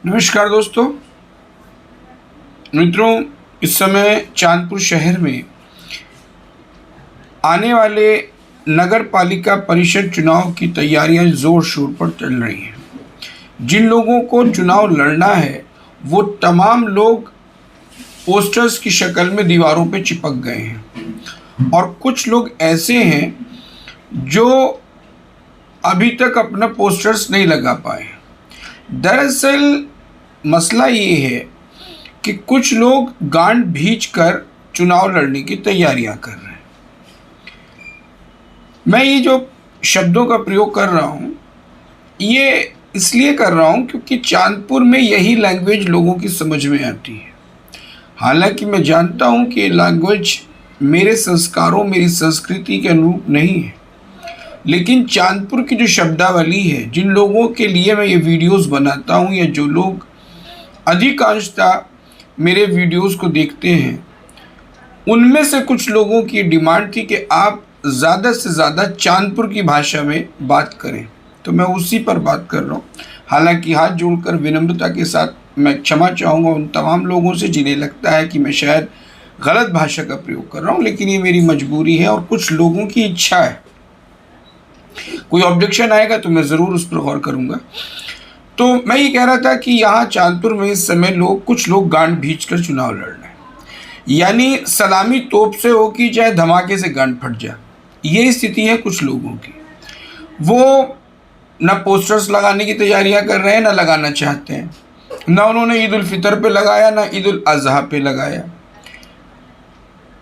नमस्कार दोस्तों मित्रों, इस समय चांदपुर शहर में आने वाले नगर पालिका परिषद चुनाव की तैयारियां जोर शोर पर चल रही हैं। जिन लोगों को चुनाव लड़ना है वो तमाम लोग पोस्टर्स की शक्ल में दीवारों पे चिपक गए हैं और कुछ लोग ऐसे हैं जो अभी तक अपना पोस्टर्स नहीं लगा पाए। दरअसल मसला ये है कि कुछ लोग गांड भींच कर चुनाव लड़ने की तैयारियां कर रहे हैं। मैं ये जो शब्दों का प्रयोग कर रहा हूँ ये इसलिए कर रहा हूँ क्योंकि चांदपुर में यही लैंग्वेज लोगों की समझ में आती है। हालांकि मैं जानता हूँ कि ये लैंग्वेज मेरे संस्कारों, मेरी संस्कृति के अनुरूप नहीं है, लेकिन चांदपुर की जो शब्दावली है, जिन लोगों के लिए मैं ये वीडियोस बनाता हूँ या जो लोग अधिकांशतः मेरे वीडियोस को देखते हैं, उनमें से कुछ लोगों की डिमांड थी कि आप ज़्यादा से ज़्यादा चांदपुर की भाषा में बात करें, तो मैं उसी पर बात कर रहा हूँ। हालांकि हाथ जोड़कर विनम्रता के साथ मैं क्षमा चाहूँगा उन तमाम लोगों से जिन्हें लगता है कि मैं शायद गलत भाषा का प्रयोग कर रहा हूँ, लेकिन ये मेरी मजबूरी है और कुछ लोगों की इच्छा है। कोई ऑब्जेक्शन आएगा तो मैं ज़रूर उस पर गौर करूँगा। तो मैं ये कह रहा था कि यहाँ चांदपुर में इस समय कुछ लोग गांड भींच कर चुनाव लड़ रहे हैं, यानी सलामी तोप से हो कि चाहे धमाके से गांड फट जाए, ये स्थिति है कुछ लोगों की। वो ना पोस्टर्स लगाने की तैयारियां कर रहे हैं, ना लगाना चाहते हैं, ना उन्होंने ईद उल फितर पे लगाया, ना ईद उल अजहा पे लगाया,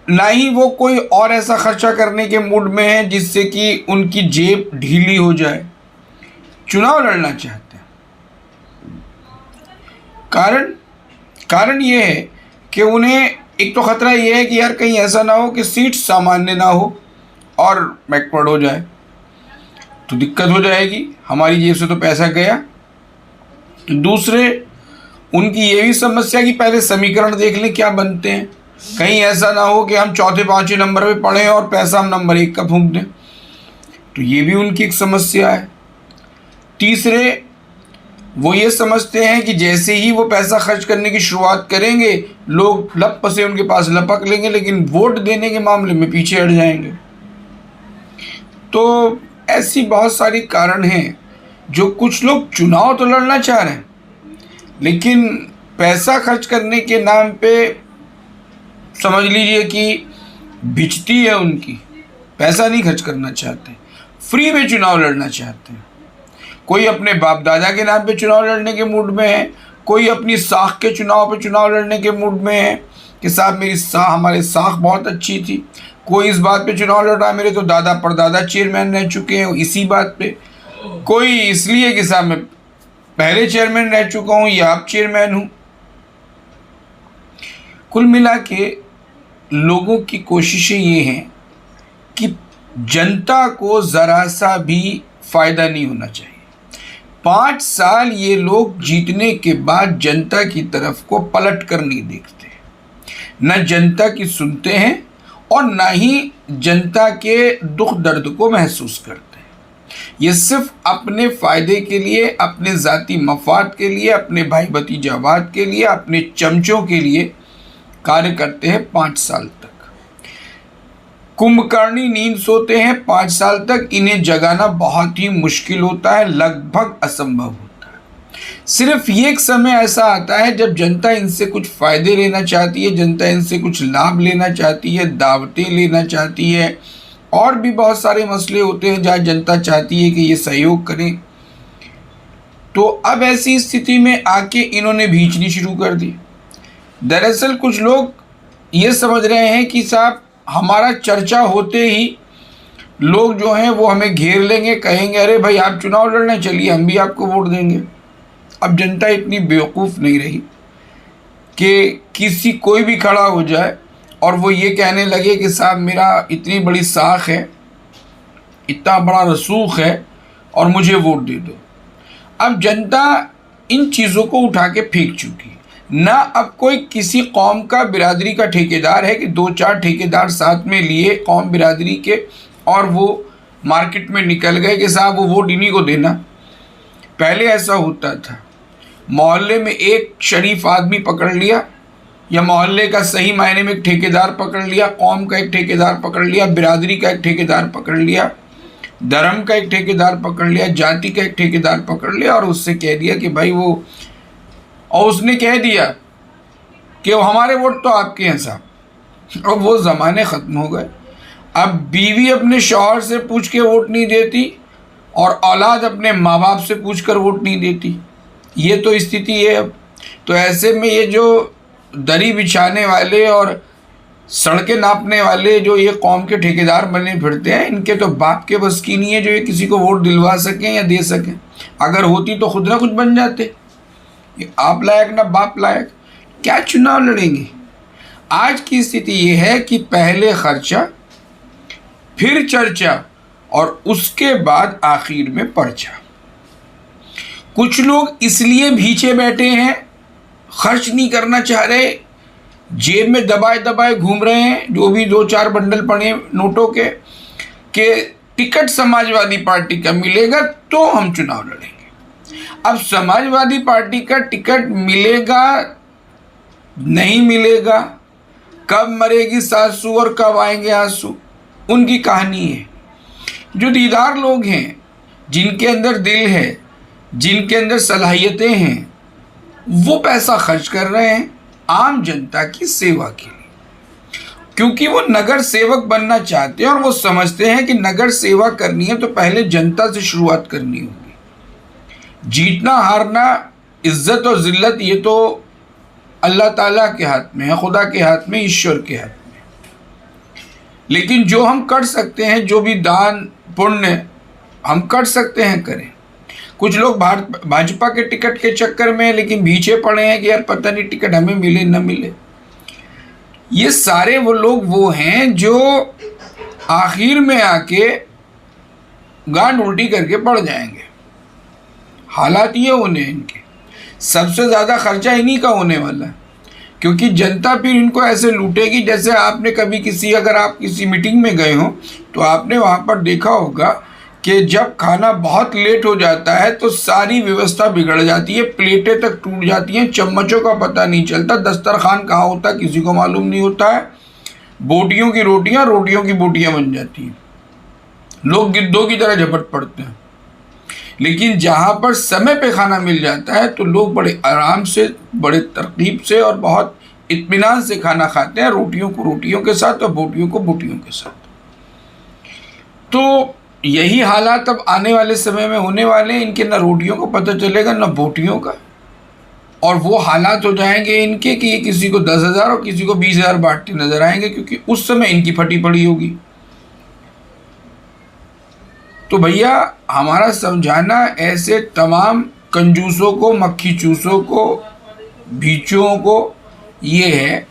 ना ही वो कोई और ऐसा खर्चा करने के मूड में है जिससे कि उनकी जेब ढीली हो जाए। चुनाव लड़ना चाहते हैं। कारण ये है कि उन्हें एक तो खतरा ये है कि यार कहीं ऐसा ना हो कि सीट सामान्य ना हो और बैकवर्ड हो जाए, तो दिक्कत हो जाएगी, हमारी जेब से तो पैसा गया। दूसरे, उनकी ये भी समस्या कि पहले समीकरण देख लें क्या बनते हैं, कहीं ऐसा ना हो कि हम चौथे पाँचवें नंबर पे पढ़ें और पैसा हम नंबर 1 का फूंक दें, तो ये भी उनकी एक समस्या है। तीसरे, वो ये समझते हैं कि जैसे ही वो पैसा खर्च करने की शुरुआत करेंगे लोग लप से उनके पास लपक लेंगे, लेकिन वोट देने के मामले में पीछे हट जाएंगे। तो ऐसी बहुत सारी कारण हैं जो कुछ लोग चुनाव तो लड़ना चाह रहे हैं, लेकिन पैसा खर्च करने के नाम पे समझ लीजिए कि भिचती है उनकी, पैसा नहीं खर्च करना चाहते, फ्री में चुनाव लड़ना चाहते हैं। कोई अपने बाप दादा के नाम पे चुनाव लड़ने के मूड में है, कोई अपनी साख के चुनाव पे चुनाव लड़ने के मूड में है कि साहब मेरी हमारे साख बहुत अच्छी थी। कोई इस बात पे चुनाव लड़ रहा है मेरे तो दादा परदादा चेयरमैन रह चुके हैं इसी बात पे। कोई इसलिए कि साहब मैं पहले चेयरमैन रह चुका हूँ या अब चेयरमैन हूँ। कुल मिला के लोगों की कोशिशें ये हैं कि जनता को ज़रा सा भी फ़ायदा नहीं होना चाहिए। 5 साल ये लोग जीतने के बाद जनता की तरफ को पलट कर नहीं देखते, न जनता की सुनते हैं और न ही जनता के दुख दर्द को महसूस करते हैं। ये सिर्फ अपने फ़ायदे के लिए, अपने ज़ाती मफाद के लिए, अपने भाई भतीजावाद के लिए, अपने चमचों के लिए कार्य करते हैं 5 साल तक। कुंभकर्णी नींद सोते हैं 5 साल तक, इन्हें जगाना बहुत ही मुश्किल होता है, लगभग असंभव होता है। सिर्फ ये एक समय ऐसा आता है जब जनता इनसे कुछ फ़ायदे लेना चाहती है, जनता इनसे कुछ लाभ लेना चाहती है, दावतें लेना चाहती है, और भी बहुत सारे मसले होते हैं जहाँ जनता चाहती है कि ये सहयोग करें। तो अब ऐसी स्थिति में आके इन्होंने भींचनी शुरू कर दी। दरअसल कुछ लोग ये समझ रहे हैं कि साहब हमारा चर्चा होते ही लोग जो हैं वो हमें घेर लेंगे, कहेंगे अरे भाई आप चुनाव लड़ने चलिए, हम भी आपको वोट देंगे। अब जनता इतनी बेवकूफ़ नहीं रही कि कोई भी खड़ा हो जाए और वो ये कहने लगे कि साहब मेरा इतनी बड़ी साख है, इतना बड़ा रसूख है और मुझे वोट दे दो। अब जनता इन चीज़ों को उठा के फेंक चुकी है। ना अब कोई किसी कौम का बिरादरी का ठेकेदार है कि 2-4 ठेकेदार साथ में लिए कौम बिरादरी के और वो मार्केट में निकल गए कि साहब वो वोट इन्हीं को देना। पहले ऐसा होता था। मोहल्ले में एक शरीफ आदमी पकड़ लिया, या मोहल्ले का सही मायने में एक ठेकेदार पकड़ लिया, कौम का एक ठेकेदार पकड़ लिया, बिरादरी का एक ठेकेदार पकड़ लिया, धर्म का एक ठेकेदार पकड़ लिया, जाति का एक ठेकेदार पकड़ लिया और उससे कह दिया कि भाई वो, और उसने कह दिया कि वो हमारे वोट तो आपके हैं साहब। और वो ज़माने ख़त्म हो गए। अब बीवी अपने शौहर से पूछ के वोट नहीं देती और औलाद अपने माँ बाप से पूछ कर वोट नहीं देती। ये तो स्थिति है अब। तो ऐसे में ये जो दरी बिछाने वाले और सड़कें नापने वाले जो ये कौम के ठेकेदार बने फिरते हैं, इनके तो बाप के बस की नहीं है जो ये किसी को वोट दिलवा सकें या दे सकें। अगर होती तो खुद ना कुछ बन जाते। ये आप लायक ना बाप लायक, क्या चुनाव लड़ेंगे। आज की स्थिति ये है कि पहले खर्चा, फिर चर्चा और उसके बाद आखिर में पर्चा। कुछ लोग इसलिए भीचे बैठे हैं, खर्च नहीं करना चाह रहे, जेब में दबाए दबाए घूम रहे हैं, जो भी 2-4 बंडल पड़े नोटों के टिकट समाजवादी पार्टी का मिलेगा तो हम चुनाव लड़ेंगे। अब समाजवादी पार्टी का टिकट मिलेगा नहीं मिलेगा, कब मरेगी सासू और कब आएंगे आंसू, उनकी कहानी है। जो दीदार लोग हैं, जिनके अंदर दिल है, जिनके अंदर सलाहियतें हैं, वो पैसा खर्च कर रहे हैं आम जनता की सेवा के लिए, क्योंकि वो नगर सेवक बनना चाहते हैं और वो समझते हैं कि नगर सेवा करनी है तो पहले जनता से शुरुआत करनी होगी। जीतना हारना, इज्जत और जिल्लत, ये तो अल्लाह ताला के हाथ में है, खुदा के हाथ में, ईश्वर के हाथ में। लेकिन जो हम कर सकते हैं, जो भी दान पुण्य हम कर सकते हैं, करें। कुछ लोग भाजपा के टिकट के चक्कर में लेकिन भीचे पड़े हैं कि यार पता नहीं टिकट हमें मिले न मिले। ये सारे वो लोग वो हैं जो आखिर में आके गांड उल्टी करके पड़ जाएंगे। हालात ये होने इनके, सबसे ज़्यादा खर्चा इन्हीं का होने वाला है, क्योंकि जनता फिर इनको ऐसे लूटेगी। जैसे आपने कभी अगर आप किसी मीटिंग में गए हो तो आपने वहाँ पर देखा होगा कि जब खाना बहुत लेट हो जाता है तो सारी व्यवस्था बिगड़ जाती है, प्लेटें तक टूट जाती हैं, चम्मचों का पता नहीं चलता, दस्तरखान कहाँ होता है किसी को मालूम नहीं होता है, बोटियों की रोटियां, रोटियों की बोटियां बन जाती हैं, लोग गिद्धों की तरह झपट पड़ते हैं। लेकिन जहाँ पर समय पे खाना मिल जाता है तो लोग बड़े आराम से, बड़े तरकीब से और बहुत इत्मीनान से खाना खाते हैं, रोटियों को रोटियों के साथ और बोटियों को बोटियों के साथ। तो यही हालात अब आने वाले समय में होने वाले हैं। इनके ना रोटियों को पता चलेगा ना बोटियों का, और वो हालात हो जाएंगे इनके कि ये किसी को 10,000 और किसी को 20,000 बांटते नजर आएंगे, क्योंकि उस समय इनकी फटी पड़ी होगी। तो भैया हमारा समझाना ऐसे तमाम कंजूसों को, मक्खी चूसों को, भीचुओं को ये है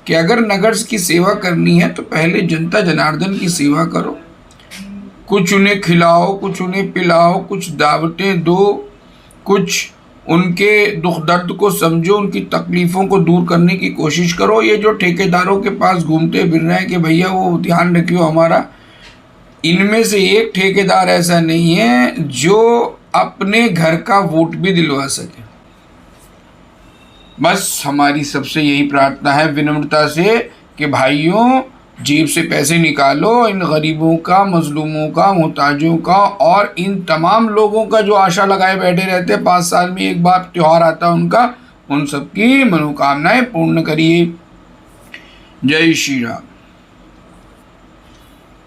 कि अगर नगर की सेवा करनी है तो पहले जनता जनार्दन की सेवा करो। कुछ उन्हें खिलाओ, कुछ उन्हें पिलाओ, कुछ दावतें दो, कुछ उनके दुख दर्द को समझो, उनकी तकलीफ़ों को दूर करने की कोशिश करो। ये जो ठेकेदारों के पास घूमते फिर रहे हैं कि भैया वो ध्यान रखियो हमारा, इनमें से एक ठेकेदार ऐसा नहीं है जो अपने घर का वोट भी दिलवा सके। बस हमारी सबसे यही प्रार्थना है विनम्रता से कि भाइयों जेब से पैसे निकालो, इन गरीबों का, मजलूमों का, मोहताजों का और इन तमाम लोगों का जो आशा लगाए बैठे रहते हैं 5 साल में एक बार त्यौहार आता है उनका, उन सबकी मनोकामनाएं पूर्ण करिए। जय श्री राम।